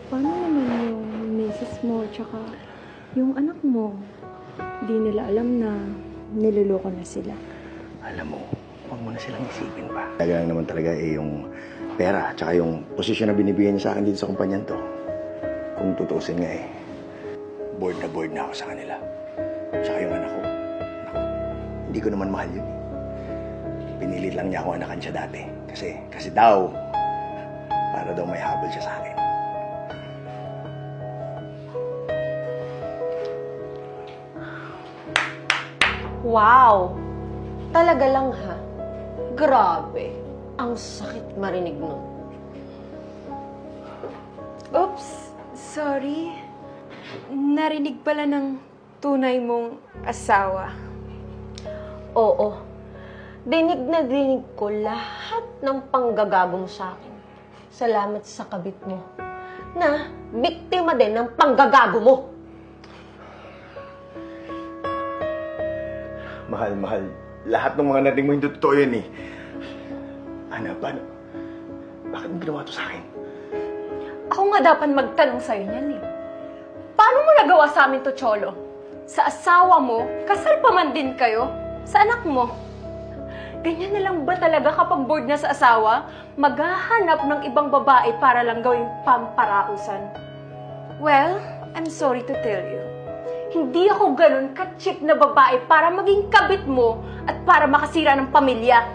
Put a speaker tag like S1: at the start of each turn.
S1: Paano naman yung misis mo tsaka yung anak mo? Di nila alam na niloloko na sila.
S2: Alam mo, huwag mo na silang isipin pa. Talaga lang naman talaga yung pera tsaka yung posisyon na binibigyan niya sa akin dito sa kumpanyan to. Kung tutuusin nga bored na ako sa kanila. Tsaka yung anak ko, naku, hindi ko naman mahal yun. Pinilit lang niya ako anakan siya dati. Kasi daw, para daw may habol siya sa akin.
S3: Wow! Talaga lang ha. Grabe. Ang sakit marinig nun.
S1: Oops, sorry. Narinig pala ng tunay mong asawa.
S3: Oo. Dinig na dinig ko lahat ng panggagago mo sa akin. Salamat sa kabit mo na biktima din ng panggagago mo.
S2: Mahal. Lahat ng mga narinig mo hindi totoo yun eh. Ana, paano? Bakit mo ginawa to sa akin?
S1: Ako nga dapat magtanong sa'yo niyan eh. Paano mo nagawa sa amin to, Cholo? Sa asawa mo, kasal pa man din kayo? Sa anak mo? Ganyan na lang ba talaga kapag bored na sa asawa? Maghahanap ng ibang babae para lang gawing pamparausan? Well, I'm sorry to tell you. Hindi ako ganun ka-cheap na babae para maging kabit mo at para makasira ng pamilya.